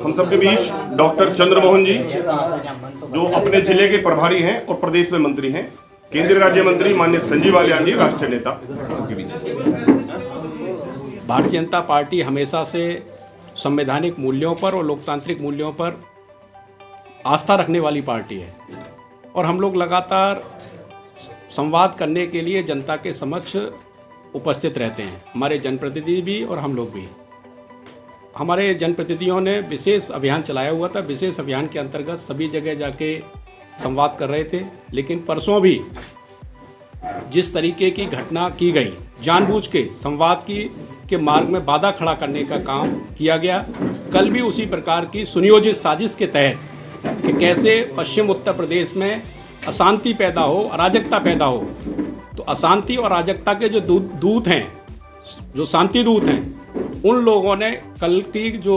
हम सबके बीच डॉक्टर चंद्रमोहन जी, जो अपने जिले के प्रभारी हैं और प्रदेश में मंत्री हैं, केंद्रीय राज्य मंत्री माननीय संजीव बालियान जी, राष्ट्रीय नेता सबके बीच। भारतीय जनता पार्टी हमेशा से संवैधानिक मूल्यों पर और लोकतांत्रिक मूल्यों पर आस्था रखने वाली पार्टी है और हम लोग लगातार संवाद करने के लिए जनता के समक्ष उपस्थित रहते हैं, हमारे जनप्रतिनिधि भी और हम लोग भी। हमारे जनप्रतिनिधियों ने विशेष अभियान चलाया हुआ था। विशेष अभियान के अंतर्गत सभी जगह जाके संवाद कर रहे थे, लेकिन परसों भी जिस तरीके की घटना की गई, जानबूझ के संवाद के मार्ग में बाधा खड़ा करने का काम किया गया। कल भी उसी प्रकार की सुनियोजित साजिश के तहत कि कैसे पश्चिम उत्तर प्रदेश में अशांति पैदा हो, अराजकता पैदा हो, तो अशांति और अराजकता के जो दूत हैं, जो शांति दूत हैं, उन लोगों ने कल की जो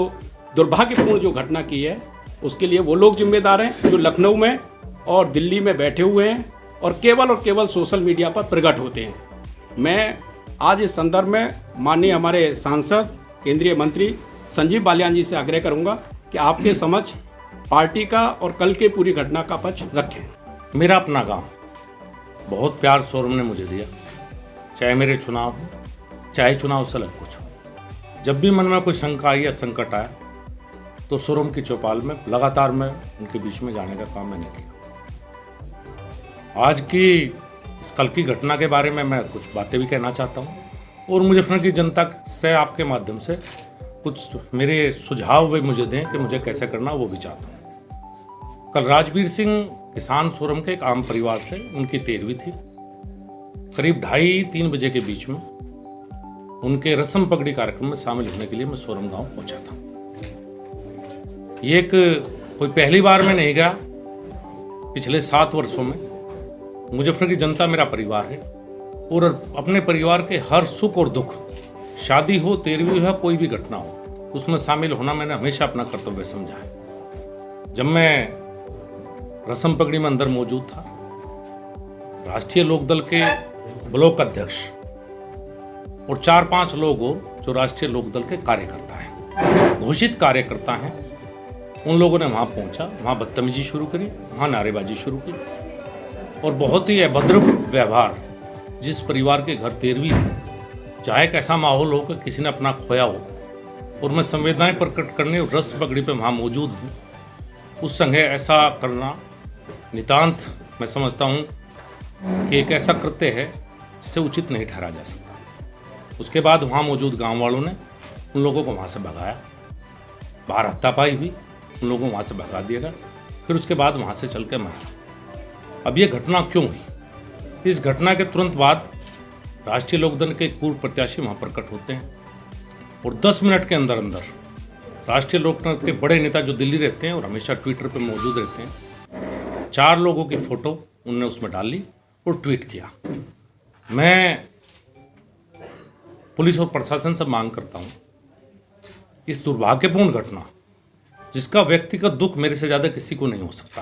दुर्भाग्यपूर्ण जो घटना की है, उसके लिए वो लोग जिम्मेदार हैं जो लखनऊ में और दिल्ली में बैठे हुए हैं और केवल सोशल मीडिया पर प्रकट होते हैं। मैं आज इस संदर्भ में माननीय हमारे सांसद केंद्रीय मंत्री संजीव बालियान जी से आग्रह करूंगा कि आपके समक्ष पार्टी का और कल के पूरी घटना का पक्ष रखें। मेरा अपना गांव, बहुत प्यार सोरम ने मुझे दिया, चाहे मेरे चुनाव हो, चाहे चुनाव से अलग कुछ हो। जब भी मन में कोई शंका आई या संकट आया तो सोरम की चौपाल में लगातार मैं उनके बीच में जाने का काम मैंने किया। आज की इस कल की घटना के बारे में मैं कुछ बातें भी कहना चाहता हूँ और मुजफ्फरनगर की जनता से आपके माध्यम से कुछ मेरे सुझाव वे मुझे दें कि मुझे कैसे करना, वो भी चाहता हूँ। कल राजवीर सिंह किसान सोरम के एक आम परिवार से उनकी 13वीं थी। करीब 2:30-3 बजे के बीच में उनके रस्म पगड़ी कार्यक्रम में शामिल होने के लिए मैं सोरम गांव पहुंचा था। ये एक कोई पहली बार में नहीं गया। पिछले 7 वर्षों में मुजफ्फरनगर की जनता मेरा परिवार है और अपने परिवार के हर सुख और दुख, शादी हो, 13वीं हो, कोई भी घटना हो, उसमें शामिल होना मैंने हमेशा अपना कर्तव्य समझा है। जब मैं रस्म पगड़ी में अंदर मौजूद था, राष्ट्रीय लोकदल के ब्लॉक अध्यक्ष और 4-5 लोग हो जो राष्ट्रीय लोकदल के कार्यकर्ता हैं, घोषित कार्यकर्ता हैं, उन लोगों ने वहाँ पहुँचा, वहाँ बदतमीजी शुरू करी, वहाँ नारेबाजी शुरू की और बहुत ही अभद्र व्यवहार। जिस परिवार के घर 13वीं हो, चाहे कैसा माहौल हो कि किसी ने अपना खोया हो और मैं संवेदनाएं प्रकट करने और रस्म पगड़ी पे वहाँ मौजूद हूँ, उस संगे ऐसा करना नितांत मैं समझता हूँ कि एक ऐसा कृत्य है जिसे उचित नहीं ठहरा जा सकता। उसके बाद वहाँ मौजूद गांव वालों ने उन लोगों को वहाँ से भगाया, बाहर हत्तापाई हुई, उन लोगों को वहाँ से भगा दिया गया। फिर उसके बाद वहाँ से चल के मैं अब ये घटना क्यों हुई? इस घटना के तुरंत बाद राष्ट्रीय लोकदल के एक पूर्व प्रत्याशी वहाँ प्रकट होते हैं और 10 मिनट के अंदर अंदर राष्ट्रीय लोकदल के बड़े नेता जो दिल्ली रहते हैं और हमेशा ट्विटर पर मौजूद रहते हैं, 4 लोगों की फ़ोटो उनने उसमें डाली और ट्वीट किया। मैं पुलिस और प्रशासन से मांग करता हूँ, इस दुर्भाग्यपूर्ण घटना जिसका व्यक्तिगत दुख मेरे से ज़्यादा किसी को नहीं हो सकता,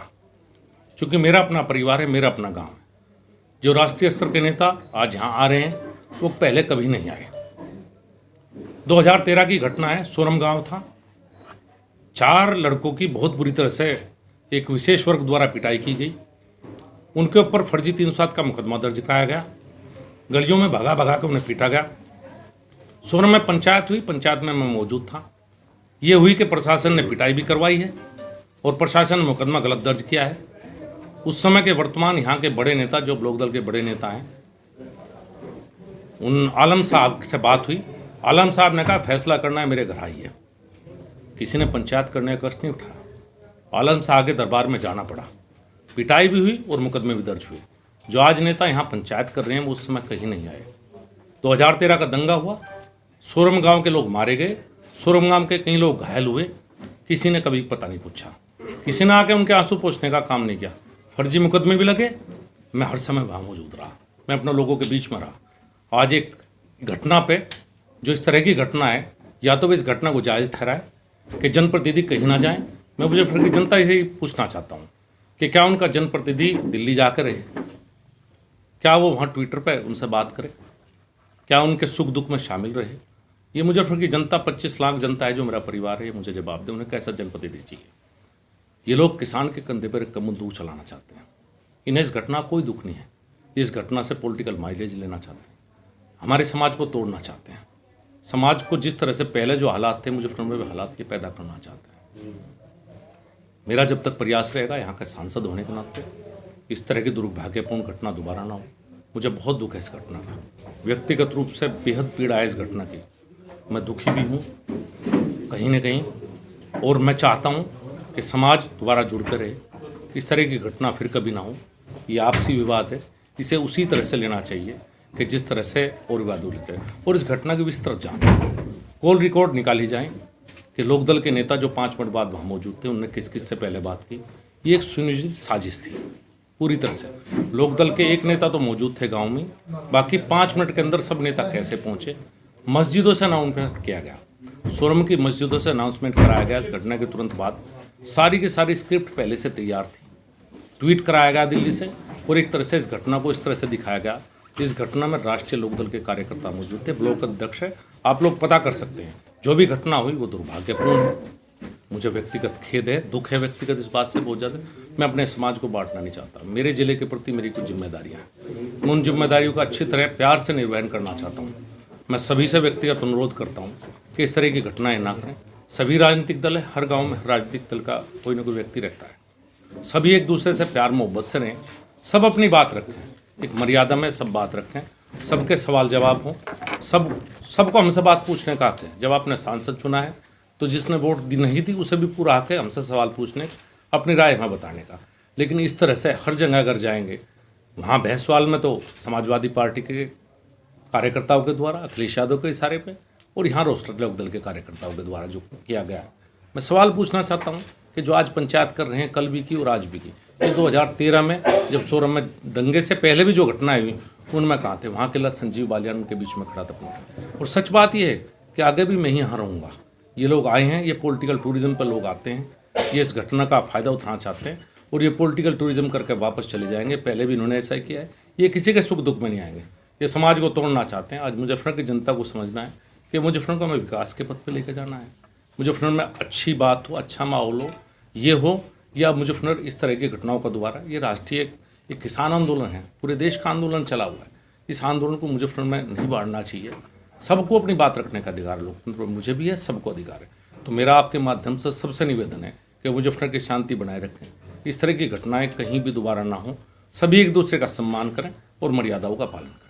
क्योंकि मेरा अपना परिवार है, मेरा अपना गांव है। जो राष्ट्रीय स्तर के नेता आज यहाँ आ रहे हैं वो पहले कभी नहीं आए। 2013 की घटना है, सोरम गांव था, 4 लड़कों की बहुत बुरी तरह से एक विशेष वर्ग द्वारा पिटाई की गई। उनके ऊपर फर्जी 307 का मुकदमा दर्ज कराया गया, गलियों में भगा भगा कर उन्हें पीटा गया। सोरम में पंचायत हुई, पंचायत में मैं मौजूद था। ये हुई कि प्रशासन ने पिटाई भी करवाई है और प्रशासन ने मुकदमा गलत दर्ज किया है। उस समय के वर्तमान यहाँ के बड़े नेता, जो ब्लॉक दल के बड़े नेता हैं, उन आलम साहब से बात हुई। आलम साहब ने कहा फैसला करना है मेरे घर आइए। किसी ने पंचायत करने का कष्ट नहीं उठाया। आलम साहब के दरबार में जाना पड़ा, पिटाई भी हुई और मुकदमे भी दर्ज हुए। जो आज नेता यहाँ पंचायत कर रहे हैं वो उस समय कहीं नहीं आए। 2013 का दंगा हुआ, सोरम गांव के लोग मारे गए, सोरम गांव के कई लोग घायल हुए। किसी ने कभी पता नहीं पूछा, किसी ने आके उनके आंसू पोंछने का काम नहीं किया। फर्जी मुकदमे भी लगे, मैं हर समय वहाँ मौजूद रहा, मैं अपने लोगों के बीच में रहा। आज एक घटना पे जो इस तरह की घटना है, या तो इस घटना को जायज़ ठहराए कि जनप्रतिनिधि कहीं ना जाएं। मैं मुजफ्फरनगर की जनता से ही पूछना चाहता हूँ कि क्या उनका जनप्रतिनिधि दिल्ली जाकर रहे, क्या वो वहाँ ट्विटर पर उनसे बात करे, क्या उनके सुख दुख में शामिल रहे, ये मुजफ्फरनगर की जनता 25 लाख जनता है जो मेरा परिवार है, ये मुझे जवाब दे, उन्हें कैसा जनप्रतिनिधि चाहिए। ये लोग किसान के कंधे पर एक बंदूक चलाना चाहते हैं। इन्हें इस घटना कोई दुख नहीं है, इस घटना से पॉलिटिकल माइलेज लेना चाहते हैं, हमारे समाज को तोड़ना चाहते हैं, समाज को जिस तरह से पहले जो हालात थे मुजफ्फरनगर में हालात ये पैदा करना चाहते हैं। मेरा जब तक प्रयास रहेगा यहाँ के सांसद होने के नाते इस तरह की दुर्भाग्यपूर्ण घटना दोबारा ना हो। मुझे बहुत दुख है इस घटना का, व्यक्तिगत रूप से बेहद पीड़ा है इस घटना की। मैं दुखी भी हूँ कहीं ना कहीं, और मैं चाहता हूँ कि समाज दोबारा जुड़ कर रहे, इस तरह की घटना फिर कभी ना हो। ये आपसी विवाद है, इसे उसी तरह से लेना चाहिए कि जिस तरह से और विवाद लेते हैं, और इस घटना की विस्तृत जांच कॉल रिकॉर्ड निकाली जाए कि लोकदल के नेता जो 5 मिनट बाद वहाँ मौजूद थे उन्होंने किस किस से पहले बात की। ये एक सुनियोजित साजिश थी पूरी तरह से। लोकदल के एक नेता तो मौजूद थे गांव में, बाकी 5 मिनट के अंदर सब नेता कैसे पहुंचे। मस्जिदों से अनाउंसमेंट किया गया, सोरम की मस्जिदों से अनाउंसमेंट कराया गया। इस घटना के तुरंत बाद सारी की सारी स्क्रिप्ट पहले से तैयार थी, ट्वीट कराया गया दिल्ली से, और एक तरह से इस घटना को इस तरह से दिखाया गया। इस घटना में राष्ट्रीय लोकदल के कार्यकर्ता मौजूद थे, ब्लॉक अध्यक्ष है, आप लोग पता कर सकते हैं। जो भी घटना हुई वो दुर्भाग्यपूर्ण है, मुझे व्यक्तिगत खेद है, दुख है व्यक्तिगत इस बात से बहुत ज़्यादा। मैं अपने समाज को बांटना नहीं चाहता, मेरे जिले के प्रति मेरी कुछ जिम्मेदारियाँ हैं, मैं उन जिम्मेदारियों का अच्छी तरह प्यार से निर्वहन करना चाहता हूँ। मैं सभी से व्यक्तिगत अनुरोध करता हूँ कि इस तरह की घटनाएं ना करें। सभी राजनीतिक दल है, हर गाँव में राजनीतिक दल का कोई ना कोई व्यक्ति रहता है, सभी एक दूसरे से प्यार मोहब्बत से रहें, सब अपनी बात रखें, एक मर्यादा में सब बात रखें, सबके सवाल जवाब हों, सबको हमसे बात पूछने का हक है। जब आपने सांसद चुना है तो जिसने वोट दी नहीं थी उसे भी पूरा हक है हमसे सवाल पूछने, अपनी राय हमें बताने का। लेकिन इस तरह से हर जगह अगर जाएंगे, वहाँ बहसवाल में तो समाजवादी पार्टी के कार्यकर्ताओं के द्वारा, अखिलेश यादव के इशारे पे, और यहाँ रोस्टर लोकदल के कार्यकर्ताओं के द्वारा जो किया गया है, मैं सवाल पूछना चाहता हूँ कि जो आज पंचायत कर रहे हैं, कल भी की और आज भी की, ये 2013 में जब सोरम में दंगे से पहले भी जो घटनाएं हुई उनमें कहाँ थे? वहाँ के संजीव बालियान उनके बीच में खड़ा था अपने। और सच बात यह है कि आगे भी मैं ही यहाँ रहूँगा। ये लोग आए हैं, ये पॉलिटिकल टूरिज्म पर लोग आते हैं, ये इस घटना का फ़ायदा उठाना चाहते हैं और ये पॉलिटिकल टूरिज्म करके वापस चले जाएंगे। पहले भी इन्होंने ऐसा किया है, ये किसी के सुख दुख में नहीं आएंगे, ये समाज को तोड़ना चाहते हैं। आज मुजफ्फरनगर की जनता को समझना है कि मुजफ्फरनगर को हमें विकास के पथ पर लेकर जाना है, मुजफ्फरनगर में अच्छी बात हो, अच्छा माहौल हो, ये हो, या मुजफ्फरनगर इस तरह की घटनाओं का दोबारा। ये राष्ट्रीय एक किसान आंदोलन है, पूरे देश का आंदोलन चला हुआ है, इस आंदोलन को मुजफ्फरनगर में नहीं बांटना चाहिए। सबको अपनी बात रखने का अधिकार लोकतंत्र में मुझे भी है, सबको अधिकार है। तो मेरा आपके माध्यम से सबसे निवेदन है कि मुजफ्फरनगर की शांति बनाए रखें, इस तरह की घटनाएं कहीं भी दोबारा ना हो, सभी एक दूसरे का सम्मान करें और मर्यादाओं का पालन करें।